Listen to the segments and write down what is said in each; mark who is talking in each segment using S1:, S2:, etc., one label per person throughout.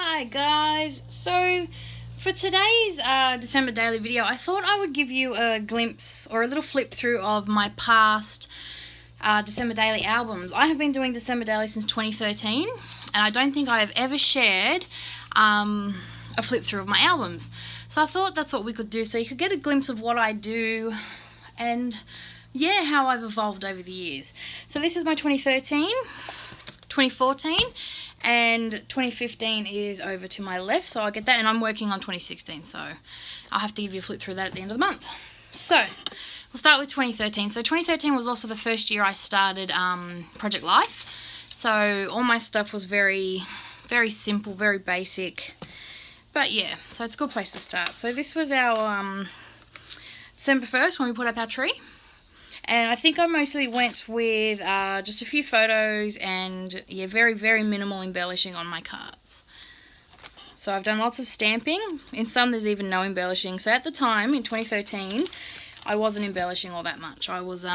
S1: Hi guys, so for today's December daily video, I thought I would give you a glimpse or a little flip through of my past December daily albums. I have been doing December daily since 2013 and I don't think I have ever shared a flip through of my albums. So I thought that's what we could do so you could get a glimpse of what I do and yeah, how I've evolved over the years. So this is my 2013, 2014 and 2015 is over to my left, so I'll get that, and I'm working on 2016, so I'll have to give you a flip through that at the end of the month. So we'll start with 2013. So 2013 was also the first year I started Project Life, so all my stuff was very simple, very basic, but yeah, so it's a good place to start. So this was our December 1st when we put up our tree. And I think I mostly went with just a few photos and, yeah, very minimal embellishing on my cards. So I've done lots of stamping. In some there's even no embellishing. So at the time, in 2013, I wasn't embellishing all that much. I was,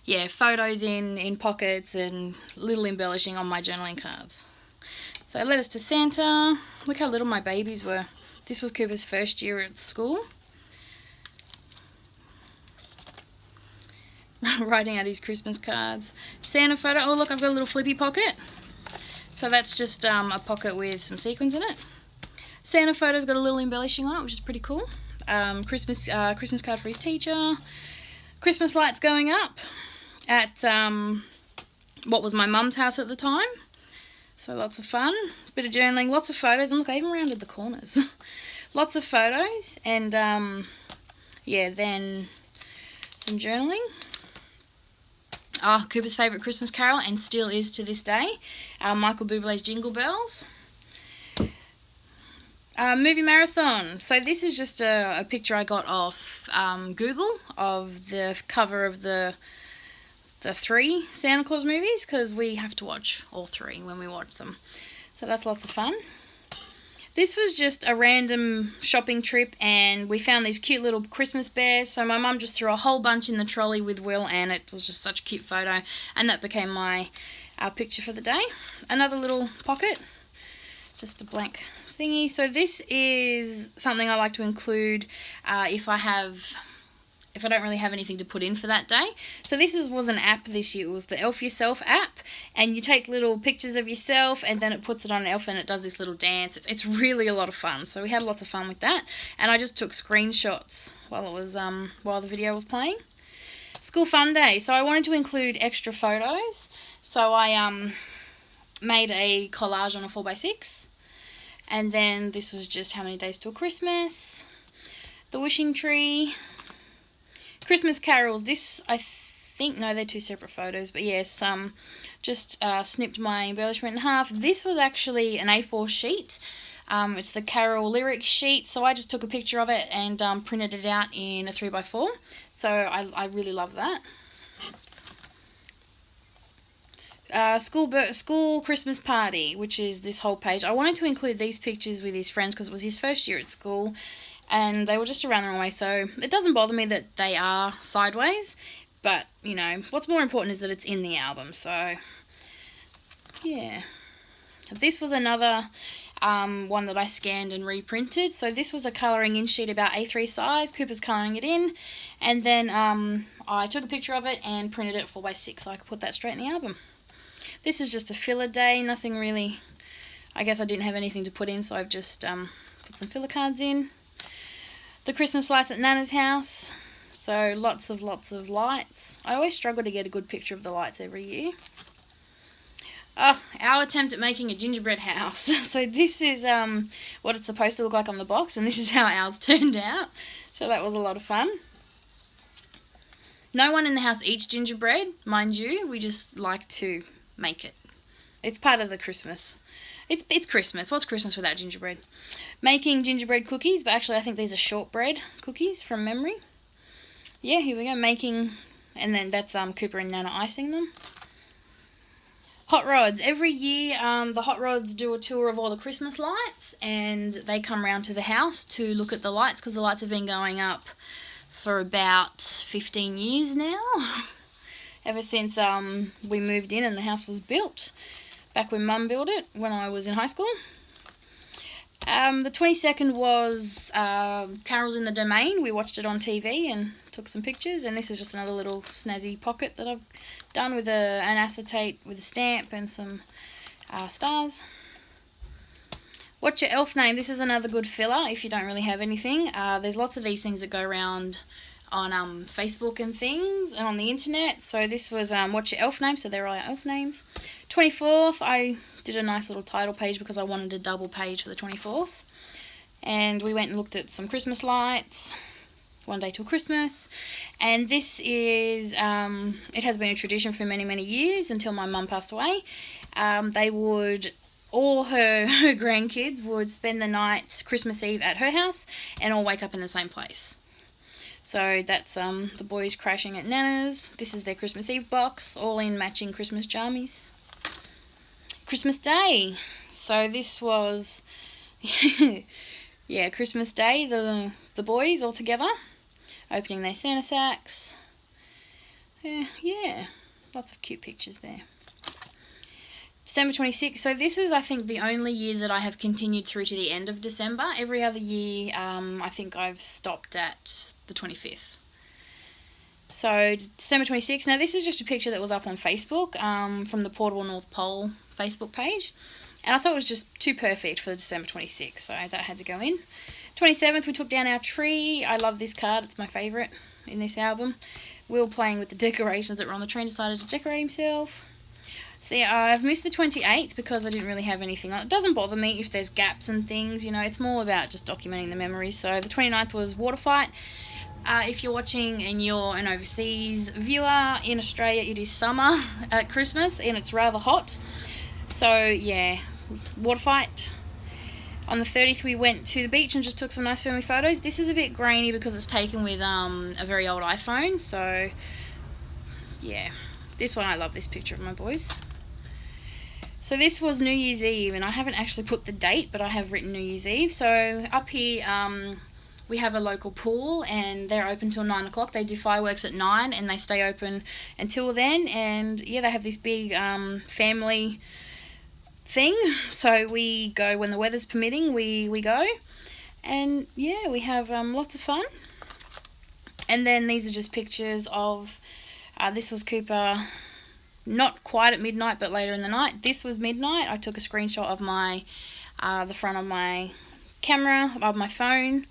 S1: yeah, photos in pockets and little embellishing on my journaling cards. So Letters to Santa. Look how little my babies were. This was Cooper's first year at school. Writing out his Christmas cards. Santa photo. Oh look, I've got a little flippy pocket. So that's just a pocket with some sequins in it. Santa photo's got a little embellishing on it, which is pretty cool. Christmas card for his teacher. Christmas lights going up at what was my mum's house at the time. So lots of fun. Bit of journaling, lots of photos, and look, I even rounded the corners. Lots of photos, and yeah, then some journaling. Oh, Cooper's favourite Christmas carol, and still is to this day, Michael Bublé's Jingle Bells. Movie marathon. So this is just a picture I got off Google of the cover of the 3 Santa Claus movies, because we have to watch all 3 when we watch them. So that's lots of fun. This was just a random shopping trip and we found these cute little Christmas bears. So my mum just threw a whole bunch in the trolley with Will and it was just such a cute photo. And that became my picture for the day. Another little pocket, just a blank thingy. So this is something I like to include if I don't really have anything to put in for that day. So this was an app this year. It was the Elf Yourself app. And you take little pictures of yourself and then it puts it on an elf and it does this little dance. It's really a lot of fun. So we had lots of fun with that. And I just took screenshots while the video was playing. School fun day. So I wanted to include extra photos. So I made a collage on a 4x6. And then this was just how many days till Christmas. The wishing tree. Christmas carols. This, I think, no, they're 2 separate photos, but yes, just snipped my embellishment in half. This was actually an A4 sheet. It's the carol lyric sheet, so I just took a picture of it and printed it out in a 3x4. So I really love that. School Christmas party, which is this whole page. I wanted to include these pictures with his friends because it was his first year at school. And they were just around the wrong way, so it doesn't bother me that they are sideways. But, you know, what's more important is that it's in the album, so, yeah. This was another one that I scanned and reprinted. So this was a colouring in sheet about A3 size. Cooper's colouring it in. And then I took a picture of it and printed it 4x6 so I could put that straight in the album. This is just a filler day, nothing really, I guess I didn't have anything to put in, so I've just put some filler cards in. The Christmas lights at Nana's house. So lots of lights. I always struggle to get a good picture of the lights every year. Oh, our attempt at making a gingerbread house. So this is what it's supposed to look like on the box, and this is how ours turned out. So that was a lot of fun. No one in the house eats gingerbread, mind you. We just like to make it. It's part of the Christmas. It's Christmas. What's Christmas without gingerbread? Making gingerbread cookies, but actually I think these are shortbread cookies from memory. Yeah, here we go, making, and then that's Cooper and Nana icing them. Hot Rods. Every year the Hot Rods do a tour of all the Christmas lights and they come round to the house to look at the lights because the lights have been going up for about 15 years now. Ever since we moved in and the house was built. back when Mum built it when I was in high school. The 22nd was Carols in the Domain. We watched it on TV and took some pictures, and this is just another little snazzy pocket that I've done with an acetate with a stamp and some stars. What's your elf name? This is another good filler if you don't really have anything. There's lots of these things that go around on Facebook and things and on the internet. So this was what's your elf name? So they're all our elf names. 24th, I did a nice little title page because I wanted a double page for the 24th. And we went and looked at some Christmas lights. One day till Christmas. And this is, it has been a tradition for many, many years until my mum passed away. All her grandkids would spend the night Christmas Eve at her house and all wake up in the same place. So that's the boys crashing at Nana's. This is their Christmas Eve box, all in matching Christmas jammies. Christmas Day. So this was, yeah, Christmas Day, the boys all together, opening their Santa sacks. Yeah, lots of cute pictures there. December 26th. So this is, I think, the only year that I have continued through to the end of December. Every other year, I think I've stopped at the 25th. So December 26th. Now this is just a picture that was up on Facebook from the Portable North Pole Facebook page. And I thought it was just too perfect for the December 26th. So that had to go in. 27th, we took down our tree. I love this card. It's my favourite in this album. Will playing with the decorations that were on the tree and decided to decorate himself. So yeah, I've missed the 28th because I didn't really have anything on. It doesn't bother me if there's gaps and things, you know, it's more about just documenting the memories. So the 29th was Water Fight. If you're watching and you're an overseas viewer, in Australia it is summer at Christmas and it's rather hot. So yeah, Water Fight. On the 30th we went to the beach and just took some nice family photos. This is a bit grainy because it's taken with a very old iPhone. So yeah, this one, I love this picture of my boys. So this was New Year's Eve, and I haven't actually put the date, but I have written New Year's Eve. So up here, we have a local pool, and they're open till 9 o'clock. They do fireworks at 9, and they stay open until then. And yeah, they have this big family thing. So we go when the weather's permitting. We go, and yeah, we have lots of fun. And then these are just pictures of. This was Cooper. Not quite at midnight, but later in the night. This was midnight. I took a screenshot of my, the front of my camera, of my phone,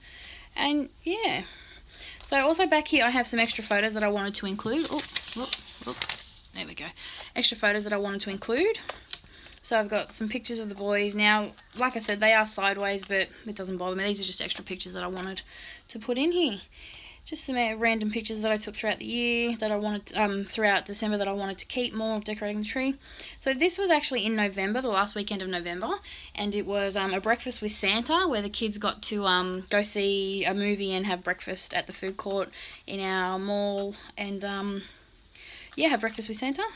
S1: and yeah. So also back here I have some extra photos that I wanted to include. There we go. Extra photos that I wanted to include. So I've got some pictures of the boys. Now, like I said, they are sideways, but it doesn't bother me. These are just extra pictures that I wanted to put in here. Just some random pictures that I took throughout the year that I wanted, throughout December that I wanted to keep more of decorating the tree. So this was actually in November, the last weekend of November, and it was a breakfast with Santa where the kids got to go see a movie and have breakfast at the food court in our mall and, yeah, have breakfast with Santa.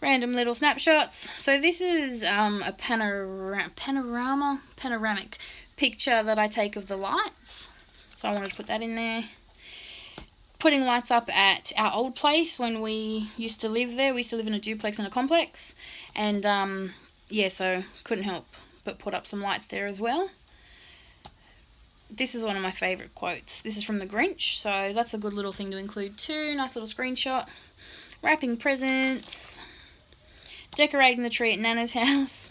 S1: Random little snapshots. So this is a panoramic picture that I take of the lights. So I wanted to put that in there. Putting lights up at our old place when we used to live there. We used to live in a duplex and a complex. And, yeah, so couldn't help but put up some lights there as well. This is one of my favourite quotes. This is from The Grinch, so that's a good little thing to include too. Nice little screenshot. Wrapping presents. Decorating the tree at Nana's house.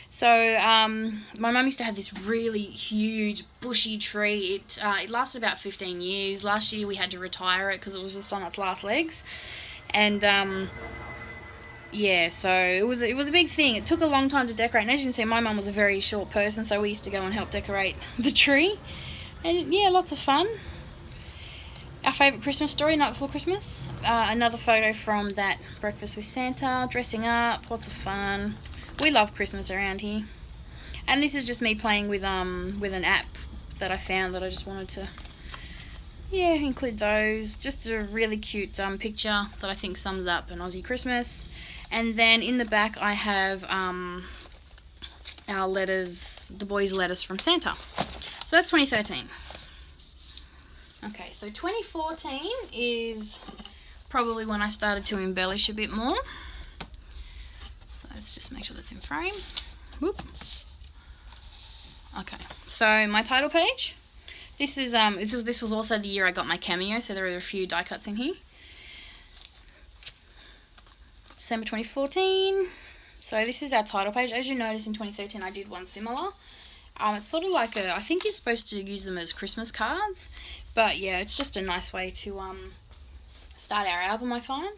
S1: So, my mum used to have this really huge bushy tree. It lasted about 15 years. Last year we had to retire it because it was just on its last legs. And, yeah, so it was a big thing. It took a long time to decorate. And as you can see, my mum was a very short person, so we used to go and help decorate the tree. And, yeah, lots of fun. Our favourite Christmas story, Night Before Christmas. Another photo from that breakfast with Santa, dressing up, lots of fun. We love Christmas around here. And this is just me playing with an app that I found that I just wanted to, yeah, include those. Just a really cute picture that I think sums up an Aussie Christmas. And then in the back I have our letters, the boys' letters from Santa. So that's 2013. Okay, so 2014 is probably when I started to embellish a bit more. So Let's just make sure that's in frame. Whoop. Okay, so my title page. This was also the year I got my cameo, so there are a few die cuts in here. December 2014. So this is our title page. As you notice, in 2013 I did one similar. It's sort of like I think you're supposed to use them as Christmas cards, but yeah, it's just a nice way to start our album, I find.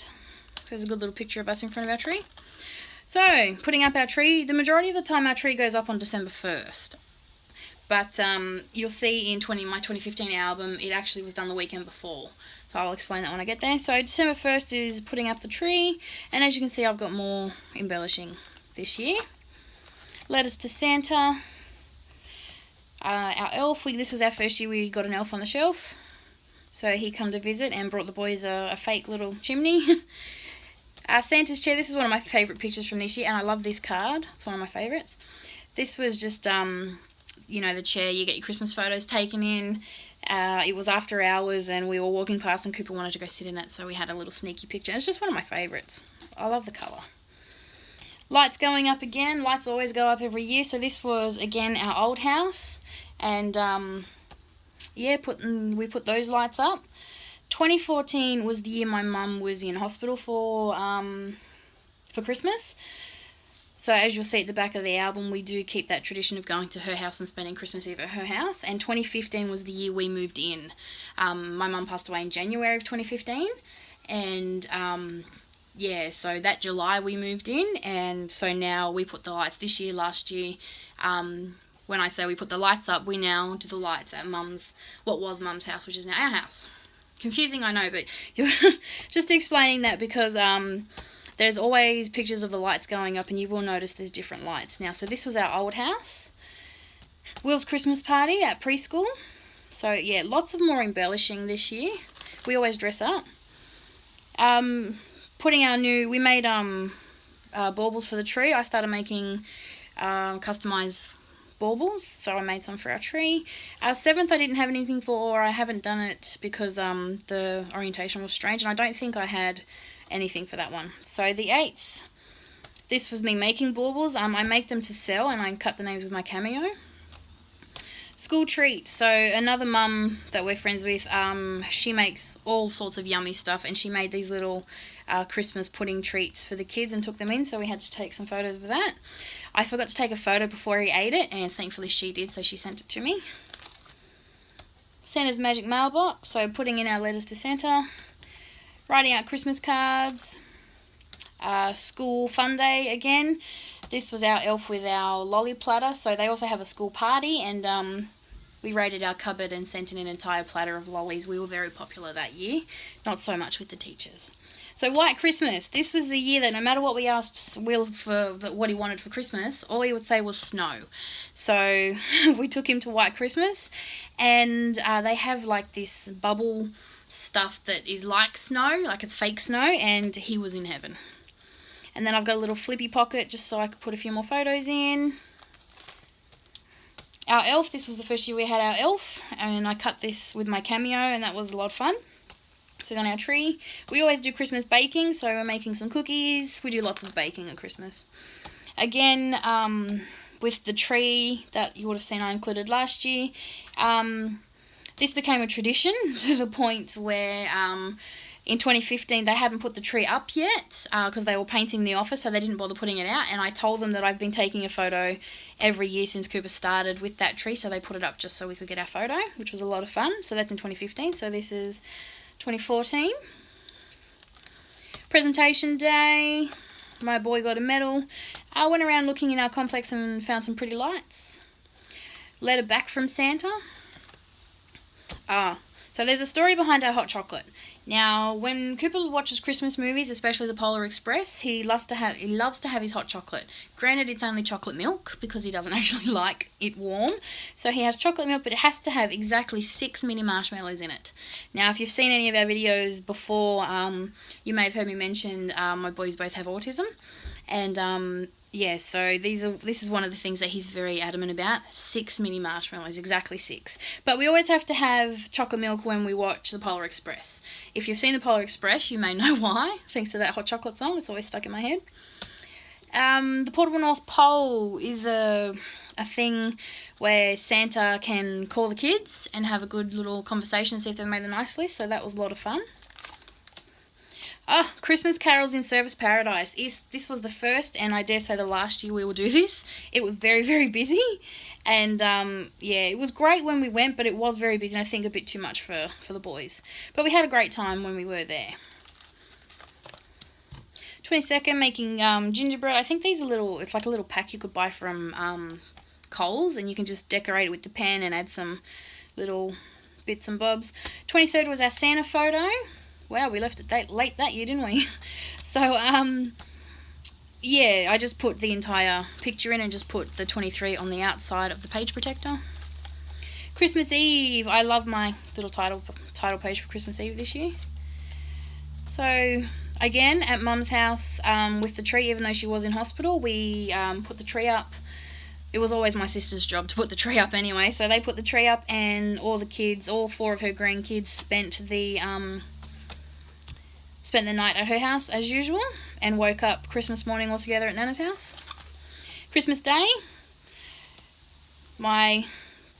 S1: So there's a good little picture of us in front of our tree. So, putting up our tree, the majority of the time our tree goes up on December 1st. But you'll see in my 2015 album, it actually was done the weekend before. So I'll explain that when I get there. So December 1st is putting up the tree. And as you can see, I've got more embellishing this year. Letters to Santa. Our elf, this was our first year we got an elf on the shelf. So he come to visit and brought the boys a fake little chimney. Santa's chair, this is one of my favourite pictures from this year. And I love this card. It's one of my favourites. This was just... you know, the chair you get your Christmas photos taken in. It was after hours and we were walking past and Cooper wanted to go sit in it, so we had a little sneaky picture. It's just one of my favourites. I love the colour. Lights going up again. Lights always go up every year. So this was, again, our old house. And, yeah, we put those lights up. 2014 was the year my mum was in hospital for Christmas. So as you'll see at the back of the album, we do keep that tradition of going to her house and spending Christmas Eve at her house. And 2015 was the year we moved in. My mum passed away in January of 2015. And, yeah, so that July we moved in. And so now we put the lights this year, last year. When I say we put the lights up, we now do the lights at what was Mum's house, which is now our house. Confusing, I know, but just explaining that because... there's always pictures of the lights going up and you will notice there's different lights now. So this was our old house. Will's Christmas party at preschool. So yeah, lots of more embellishing this year. We always dress up. We made baubles for the tree. I started making customized baubles, so I made some for our tree. Our 7th I didn't have anything for, or I haven't done it because the orientation was strange and I don't think I had anything for that one. So the 8th, this was me making baubles. I make them to sell and I cut the names with my cameo. School treat. So another mum that we're friends with, she makes all sorts of yummy stuff and she made these little Christmas pudding treats for the kids and took them in, so we had to take some photos of that. I forgot to take a photo before he ate it and thankfully she did, so she sent it to me. Santa's magic mailbox, so putting in our letters to Santa. Writing out Christmas cards. School fun day again. This was our elf with our lolly platter. So they also have a school party and we raided our cupboard and sent in an entire platter of lollies. We were very popular that year. Not so much with the teachers. So White Christmas. This was the year that no matter what we asked Will for what he wanted for Christmas, all he would say was snow. So we took him to White Christmas and they have like this bubble stuff that is like snow, like it's fake snow, and he was in heaven. And then I've got a little flippy pocket just so I could put a few more photos in. Our elf, this was the first year we had our elf, and I cut this with my cameo and that was a lot of fun. So on our tree, we always do Christmas baking, so we're making some cookies. We do lots of baking at Christmas. Again, with the tree that you would have seen I included last year, this became a tradition to the point where in 2015 they hadn't put the tree up yet because they were painting the office, so they didn't bother putting it out. And I told them that I've been taking a photo every year since Cooper started with that tree, so they put it up just so we could get our photo, which was a lot of fun. So that's in 2015, so this is 2014. Presentation day. My boy got a medal. I went around looking in our complex and found some pretty lights. Letter back from Santa. So there's a story behind our hot chocolate. Now, when Cooper watches Christmas movies, especially the Polar Express, he loves to have his hot chocolate. Granted, it's only chocolate milk because he doesn't actually like it warm. So he has chocolate milk, but it has to have exactly 6 mini marshmallows in it. Now, if you've seen any of our videos before, you may have heard me mention my boys both have autism. And yeah, so this is one of the things that he's very adamant about. 6 mini marshmallows, exactly 6. But we always have to have chocolate milk when we watch the Polar Express. If you've seen the Polar Express, you may know why, thanks to that hot chocolate song. It's always stuck in my head. The Portable North Pole is a thing where Santa can call the kids and have a good little conversation, see if they've made the nice list, so that was a lot of fun. Christmas Carols in Service Paradise. This was the first, and I dare say the last year we will do this. It was very, very busy, and yeah, it was great when we went, but it was very busy, and I think a bit too much for the boys. But we had a great time when we were there. 22nd, making gingerbread. I think these are little, it's like a little pack you could buy from Coles, and you can just decorate it with the pen and add some little bits and bobs. 23rd was our Santa photo. Wow, we left it late that year, didn't we? So, yeah, I just put the entire picture in and just put the 23 on the outside of the page protector. Christmas Eve. I love my little title page for Christmas Eve this year. So, again, at Mum's house with the tree, even though she was in hospital, we put the tree up. It was always my sister's job to put the tree up anyway, so they put the tree up, and all the kids, all 4 of her grandkids, spent the night at her house as usual, and woke up Christmas morning all together at Nana's house. Christmas Day, my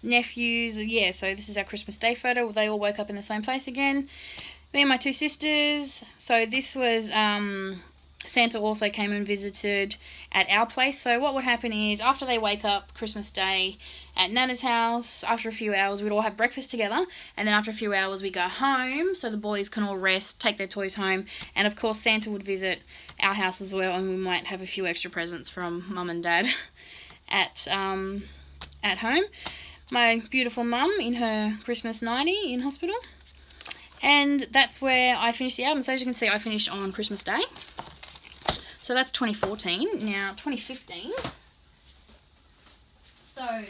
S1: nephews, yeah, so this is our Christmas Day photo. They all woke up in the same place again. Me and my 2 sisters. So this was Santa also came and visited at our place. So what would happen is, after they wake up Christmas Day at Nana's house, after a few hours we'd all have breakfast together, and then after a few hours we go home so the boys can all rest, take their toys home, and of course Santa would visit our house as well, and we might have a few extra presents from Mum and Dad at home. My beautiful mum in her Christmas 90 in hospital. And that's where I finished the album. So as you can see, I finished on Christmas Day. So that's 2014. Now 2015. So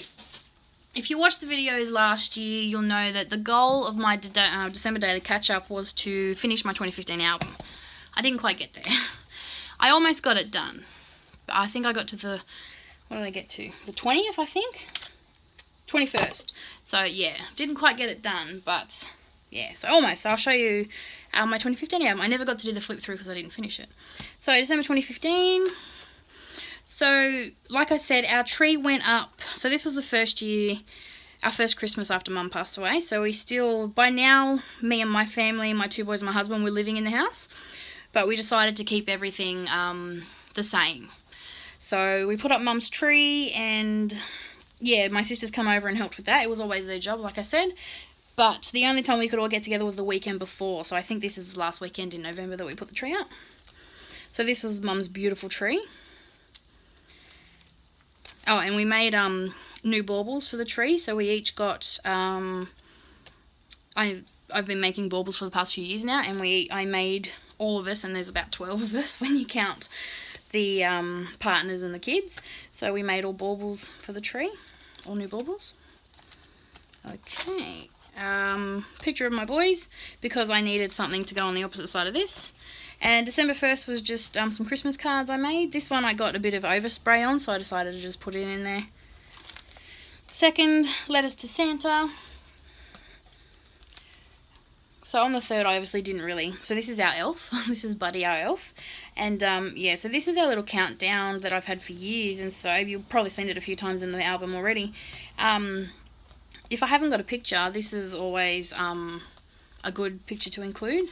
S1: if you watched the videos last year, you'll know that the goal of my December Daily Catch-Up was to finish my 2015 album. I didn't quite get there. I almost got it done. But I think I got to the, what did I get to? The 20th, I think? 21st. So yeah, didn't quite get it done, but yeah, so almost. So I'll show you my 2015 album. I never got to do the flip through because I didn't finish it. So December 2015. So like I said, our tree went up. So this was the first year, our first Christmas after Mum passed away. So we still, by now, me and my family, my 2 boys and my husband were living in the house. But we decided to keep everything the same. So we put up Mum's tree, and yeah, my sisters come over and helped with that. It was always their job, like I said. But the only time we could all get together was the weekend before. So I think this is the last weekend in November that we put the tree up. So this was Mum's beautiful tree. Oh, and we made new baubles for the tree. So we each got, I've been making baubles for the past few years now. And I made all of us, and there's about 12 of us when you count the partners and the kids. So we made all baubles for the tree. All new baubles. Okay. Picture of my boys, because I needed something to go on the opposite side of this. And December 1st was just some Christmas cards I made. This one I got a bit of overspray on, so I decided to just put it in there. 2nd, letters to Santa. So on the 3rd, I obviously didn't really. So this is our elf. This is Buddy, our elf. And yeah, so this is our little countdown that I've had for years. And so you've probably seen it a few times in the album already. If I haven't got a picture, this is always a good picture to include.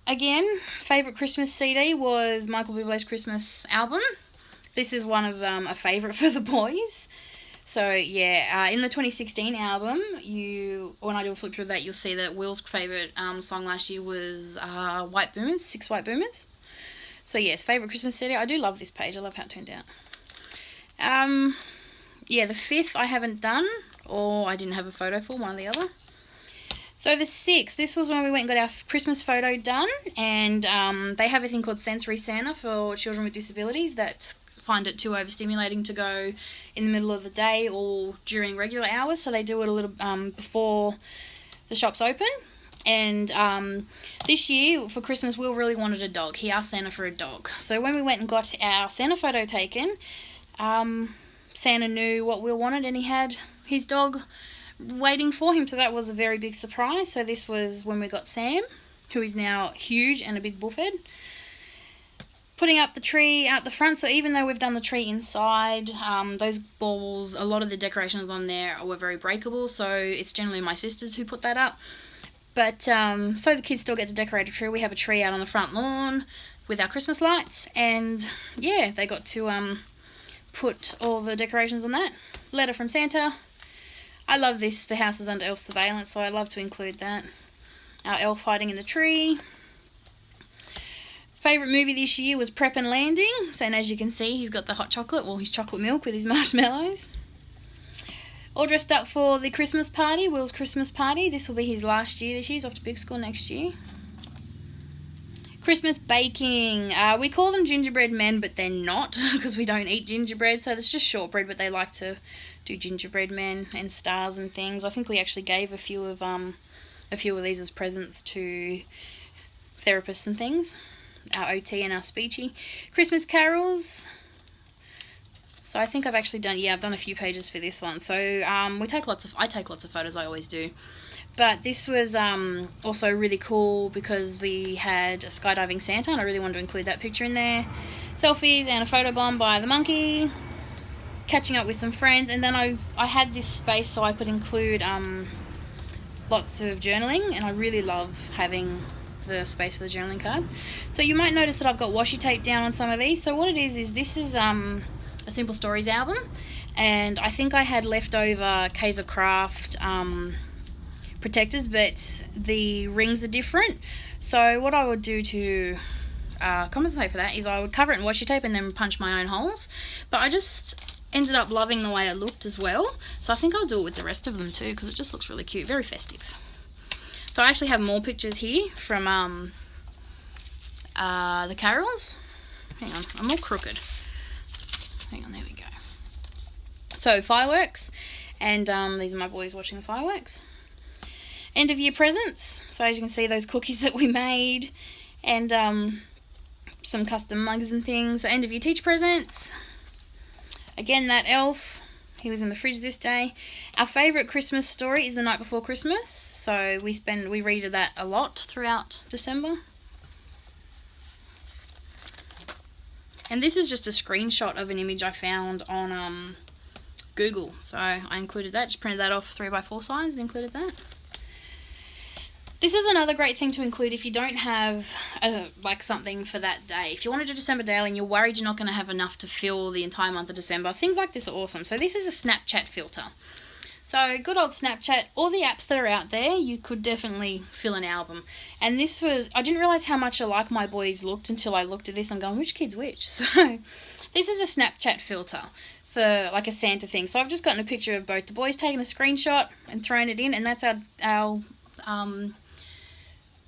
S1: Again, favourite Christmas CD was Michael Bublé's Christmas album. This is one of a favourite for the boys. So yeah, in the 2016 album, when I do a flip through that, you'll see that Will's favourite song last year was White Boomers, 6 White Boomers. So yes, favourite Christmas CD. I do love this page. I love how it turned out. Yeah, the 5th I haven't done, or I didn't have a photo for, one or the other. So the 6th, this was when we went and got our Christmas photo done, and they have a thing called Sensory Santa for children with disabilities that find it too overstimulating to go in the middle of the day or during regular hours, so they do it a little before the shops open. And this year for Christmas, Will really wanted a dog. He asked Santa for a dog. So when we went and got our Santa photo taken, Santa knew what Will wanted, and he had his dog waiting for him, so that was a very big surprise. So this was when we got Sam, who is now huge and a big bullfed. putting up the tree out the front. So even though we've done the tree inside, those balls, a lot of the decorations on there were very breakable, so it's generally my sisters who put that up. But so the kids still get to decorate a tree. We have a tree out on the front lawn with our Christmas lights, and yeah, they got to put all the decorations on that. Letter from Santa. I love this. The house is under elf surveillance, so I love to include that. Our elf hiding in the tree. Favourite movie this year was Prep and Landing. So, and as you can see, he's got the hot chocolate, well, his chocolate milk with his marshmallows. All dressed up for the Christmas party, Will's Christmas party. This will be his last year this year. He's off to big school next year. Christmas baking. We call them gingerbread men, but they're not because we don't eat gingerbread. So it's just shortbread, but they like to do gingerbread men and stars and things. I think we actually gave a few of these as presents to therapists and things. Our OT and our speechy. Christmas carols. So I think I've actually done, I've done a few pages for this one. So I take lots of photos, I always do. But this was also really cool because we had a skydiving Santa, and I really wanted to include that picture in there. Selfies and a photo bomb by the monkey. Catching up with some friends, and then I had this space so I could include lots of journaling, and I really love having the space for the journaling card. So you might notice that I've got washi tape down on some of these. So what it is this is a Simple Stories album, and I think I had leftover Kaiser Craft protectors, but the rings are different. So what I would do to compensate for that is I would cover it in washi tape and then punch my own holes. But I just ended up loving the way it looked as well, so I think I'll do it with the rest of them too because it just looks really cute, very festive. So I actually have more pictures here from the carols. Hang on, I'm all crooked. Hang on, there we go. So fireworks, and these are my boys watching the fireworks. End of year presents. So as you can see, those cookies that we made, and some custom mugs and things. So end of year teacher presents. Again, that elf, he was in the fridge this day. Our favourite Christmas story is The Night Before Christmas. So we read that a lot throughout December. And this is just a screenshot of an image I found on Google. So I included that, just printed that off 3x4 size and included that. This is another great thing to include if you don't have like something for that day. If you want to do December daily and you're worried you're not going to have enough to fill the entire month of December, things like this are awesome. So this is a Snapchat filter. So good old Snapchat, all the apps that are out there, you could definitely fill an album. And this was, I didn't realise how much alike my boys looked until I looked at this. I'm going, which kid's which? So this is a Snapchat filter for like a Santa thing. So I've just gotten a picture of both the boys taking a screenshot and thrown it in, and that's our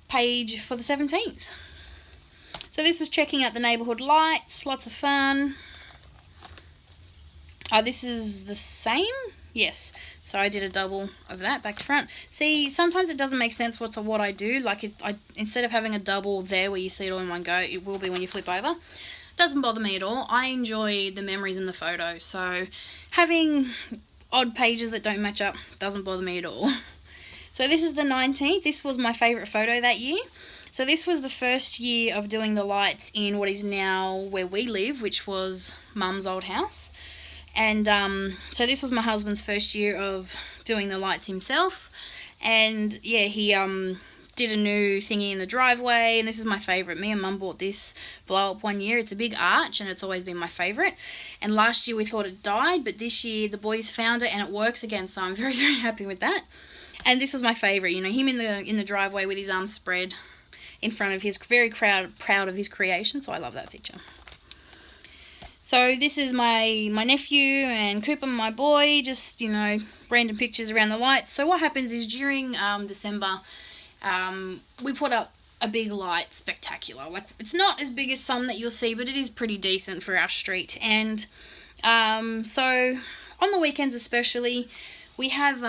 S1: page for the 17th. So this was checking out the neighbourhood lights, lots of fun. This is the same? Yes. So I did a double of that back to front. See, sometimes it doesn't make sense what I do. Like instead of having a double there where you see it all in one go, it will be when you flip over. Doesn't bother me at all. I enjoy the memories in the photos. So having odd pages that don't match up doesn't bother me at all. So this is the 19th. This was my favourite photo that year. So this was the first year of doing the lights in what is now where we live, which was Mum's old house. And so this was my husband's first year of doing the lights himself. And yeah, he did a new thingy in the driveway, and this is my favourite. Me and Mum bought this blow up one year. It's a big arch and it's always been my favourite. And last year we thought it died, but this year the boys found it and it works again, so I'm very, very happy with that. And this was my favourite, you know, him in the driveway with his arms spread in front of his, very proud of his creation, so I love that picture. So this is my nephew and Cooper, my boy, just, you know, random pictures around the lights. So what happens is during December, we put up a big light spectacular. Like, it's not as big as some that you'll see, but it is pretty decent for our street. And so on the weekends especially, we have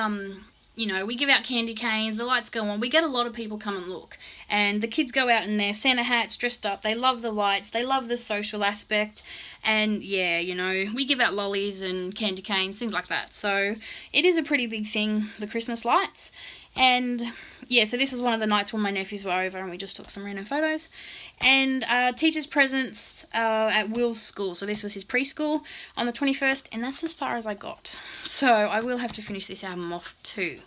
S1: you know, we give out candy canes, the lights go on, we get a lot of people come and look. And the kids go out in their Santa hats, dressed up, they love the lights, they love the social aspect. And yeah, you know, we give out lollies and candy canes, things like that. So it is a pretty big thing, the Christmas lights. And yeah, so this is one of the nights when my nephews were over and we just took some random photos. And teacher's presents at Will's school. So this was his preschool on the 21st, and that's as far as I got. So I will have to finish this album off too.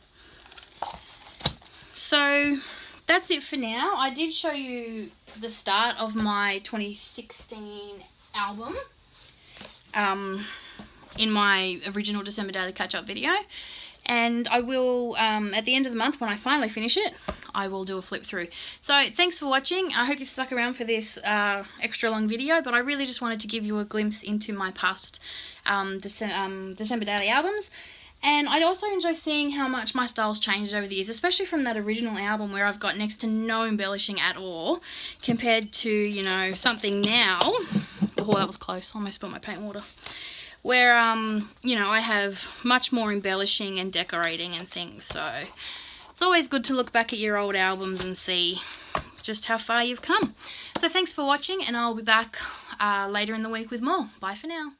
S1: So that's it for now. I did show you the start of my 2016 album in my original December Daily Catch-Up video. And I will, at the end of the month, when I finally finish it, I will do a flip through. So thanks for watching. I hope you've stuck around for this extra long video, but I really just wanted to give you a glimpse into my past December Daily albums. And I also enjoy seeing how much my style's changed over the years, especially from that original album where I've got next to no embellishing at all, compared to, you know, something now. Oh, that was close. I almost spilled my paint water. Where, you know, I have much more embellishing and decorating and things. So it's always good to look back at your old albums and see just how far you've come. So thanks for watching, and I'll be back later in the week with more. Bye for now.